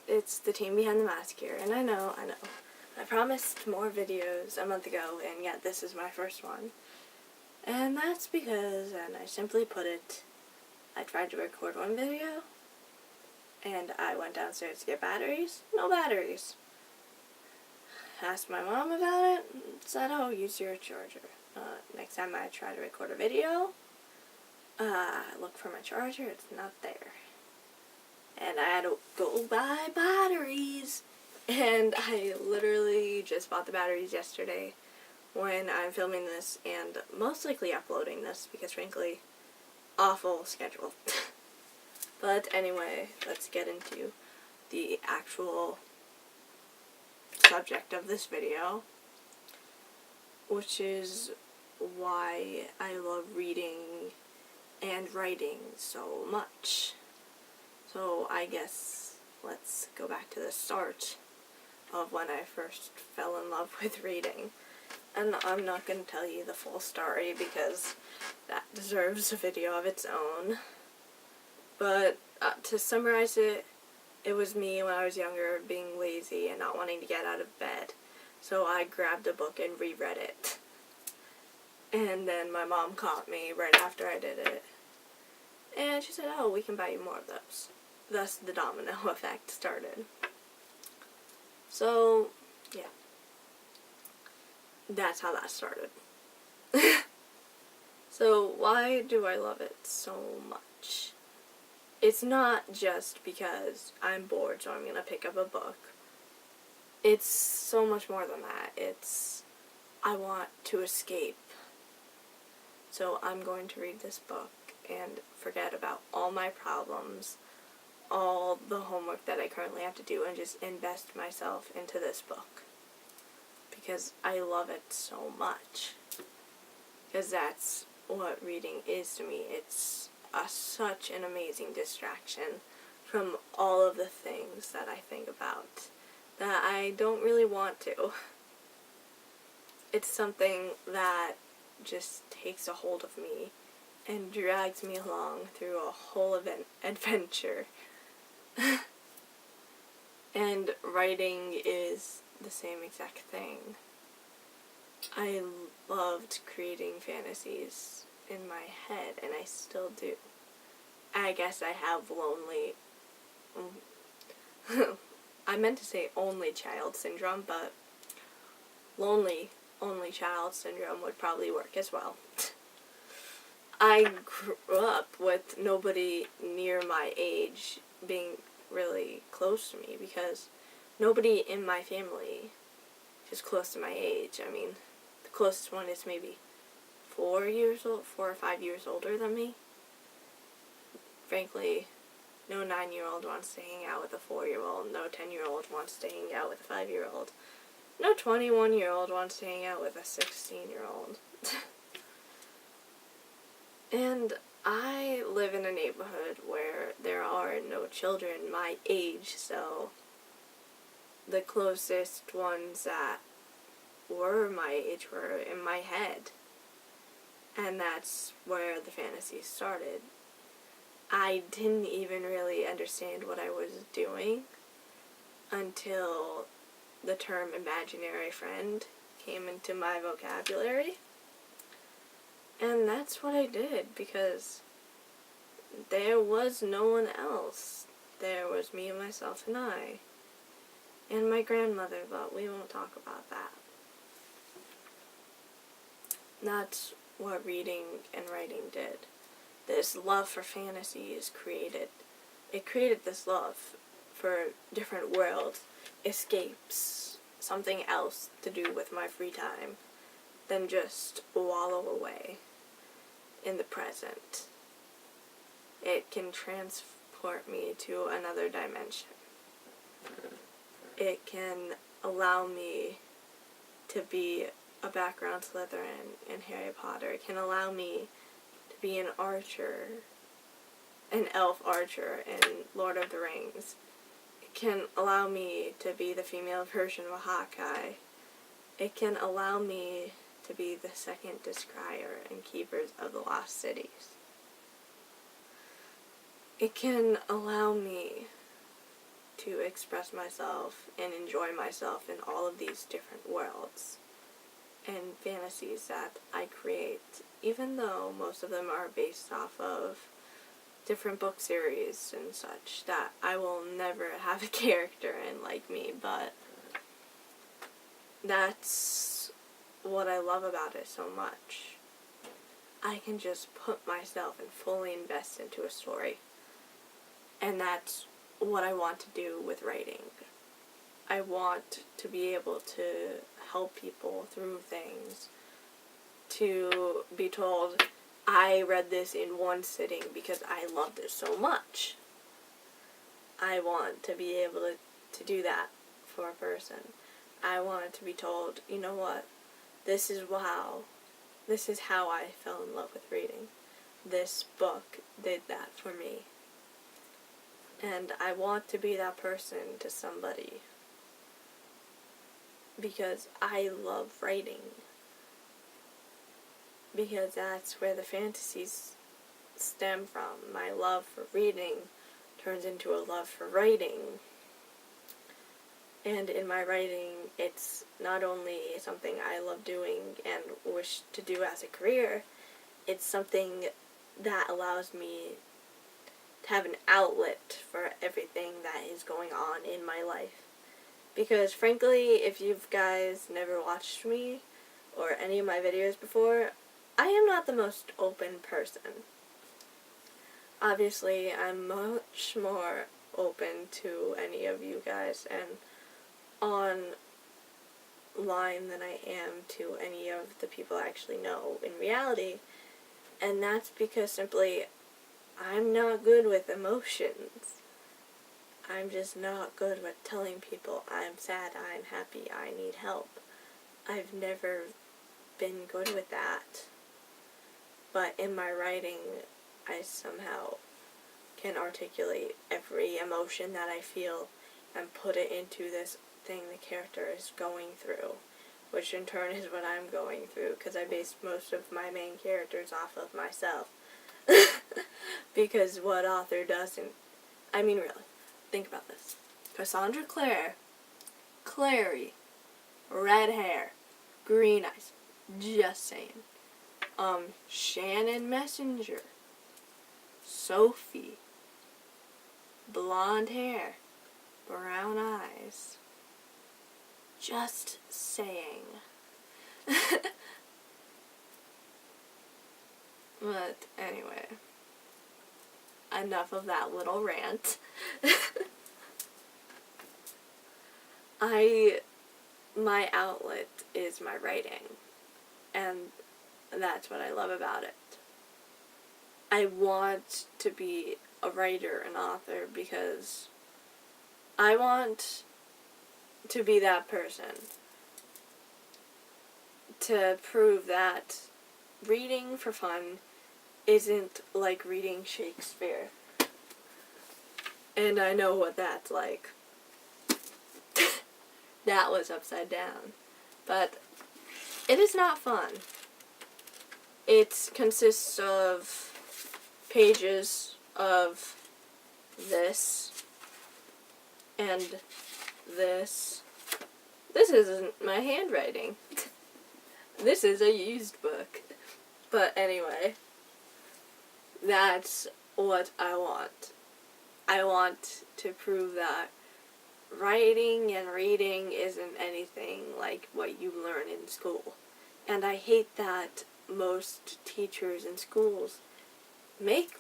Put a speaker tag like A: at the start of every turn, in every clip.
A: it's the team behind the mask here, and I know. I promised more videos a month ago, and yet this is my first one. And that's because, and I simply put it, I tried to record one video, and I went downstairs to get batteries. No batteries. Asked my mom about it, said, oh, use your charger. Next time I try to record a video, look for my charger, it's not there. And I had to go buy batteries. And I literally just bought the batteries yesterday when I'm filming this and most likely uploading this because frankly, awful schedule. But anyway, let's get into the actual subject of this video, which is why I love reading and writing so much. So I guess let's go back to the start of when I first fell in love with reading. And I'm not going to tell you the full story because that deserves a video of its own. But to summarize it, it was me when I was younger being lazy and not wanting to get out of bed. So I grabbed a book and reread it. And then my mom caught me right after I did it. And she said, oh, we can buy you more of those. Thus the domino effect started. So, yeah. That's how that started. So, why do I love it so much? It's not just because I'm bored, so I'm going to pick up a book. It's so much more than that. It's, I want to escape. So I'm going to read this book and forget about all my problems, all the homework that I currently have to do, and just invest myself into this book. Because I love it so much. Because that's what reading is to me. It's such an amazing distraction from all of the things that I think about that I don't really want to. It's something that just takes a hold of me and drags me along through a whole adventure. And writing is the same exact thing. I loved creating fantasies in my head, and I still do. I guess I have I meant to say only child syndrome, but lonely only child syndrome would probably work as well. I grew up with nobody near my age being really close to me because nobody in my family is close to my age. I mean, the closest one is maybe 4 or 5 years older than me. Frankly, no 9-year-old wants to hang out with a 4-year-old. No 10-year-old wants to hang out with a 5-year-old. No 21-year-old wants to hang out with a 16-year-old. And I live in a neighborhood where there are no children my age, so the closest ones that were my age were in my head. And that's where the fantasy started. I didn't even really understand what I was doing until the term imaginary friend came into my vocabulary. And that's what I did because there was no one else. There was me and myself and I. And my grandmother, but we won't talk about that. That's what reading and writing did. This love for fantasy is created. It created this love for different worlds, escapes, something else to do with my free time than just wallow away in the present. It can transport me to another dimension. It can allow me to be a background Slytherin in Harry Potter. It can allow me to be an archer, an elf archer in Lord of the Rings. It can allow me to be the female version of a Hawkeye. It can allow me to be the second Descrier in Keepers of the Lost Cities. It can allow me to express myself and enjoy myself in all of these different worlds and fantasies that I create, even though most of them are based off of different book series and such that I will never have a character in like me, but that's what I love about it so much. I can just put myself and fully invest into a story, and that's what I want to do with writing. I want to be able to help people through things, to be told, I read this in one sitting because I loved it so much. I want to be able to do that for a person. I want to be told, you know what, this is how I fell in love with reading. This book did that for me. And I want to be that person to somebody because I love writing. Because that's where the fantasies stem from. My love for reading turns into a love for writing. And in my writing, it's not only something I love doing and wish to do as a career, it's something that allows me to have an outlet for everything that is going on in my life. Because frankly, if you guys never watched me or any of my videos before, I am not the most open person. Obviously, I'm much more open to any of you guys and online than I am to any of the people I actually know in reality. And that's because simply I'm not good with emotions. I'm just not good with telling people I'm sad, I'm happy, I need help. I've never been good with that. But in my writing, I somehow can articulate every emotion that I feel and put it into this thing the character is going through, which in turn is what I'm going through, because I base most of my main characters off of myself. Because what author doesn't? I mean, really, think about this. Cassandra Clare, Clary, red hair, green eyes, just saying. Shannon Messenger, Sophie, blonde hair, brown eyes, just saying. But anyway, enough of that little rant. My outlet is my writing, and that's what I love about it. I want to be a writer, an author, because I want to be that person. To prove that reading for fun isn't like reading Shakespeare. And I know what that's like. That was upside down. But it is not fun. It consists of pages of this and this. This isn't my handwriting. This is a used book. But anyway, that's what I want. I want to prove that writing and reading isn't anything like what you learn in school. And I hate that most teachers in schools make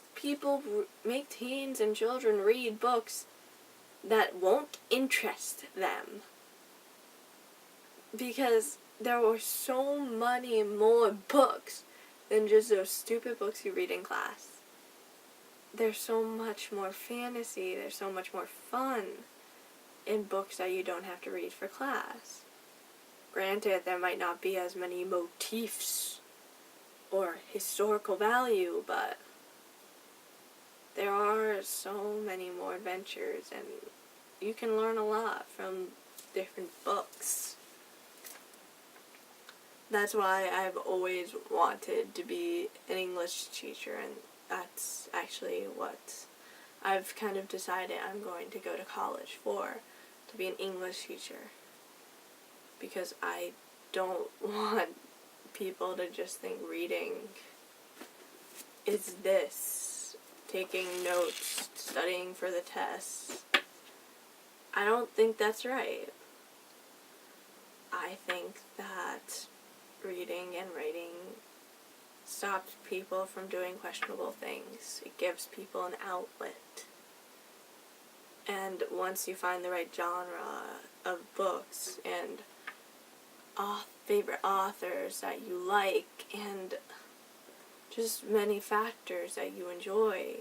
A: teens and children read books that won't interest them. Because there were so many more books than just those stupid books you read in class. There's so much more fantasy, there's so much more fun in books that you don't have to read for class. Granted, there might not be as many motifs or historical value, but there are so many more adventures, and you can learn a lot from different books. That's why I've always wanted to be an English teacher, and that's actually what I've kind of decided I'm going to go to college to be an English teacher, because I don't want people to just think reading is this, taking notes, studying for the tests. I don't think that's right. I think that reading and writing stops people from doing questionable things. It gives people an outlet. And once you find the right genre of books and favorite authors that you like, and just many factors that you enjoy,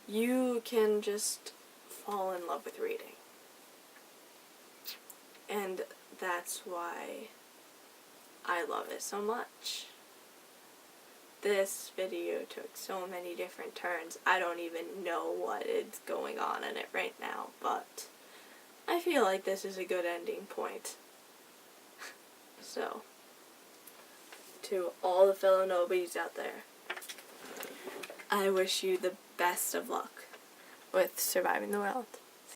A: you can just fall in love with reading. And that's why I love it so much. This video took so many different turns. I don't even know what is going on in it right now, but I feel like this is a good ending point. So, to all the fellow nobodies out there, I wish you the best of luck with surviving the world.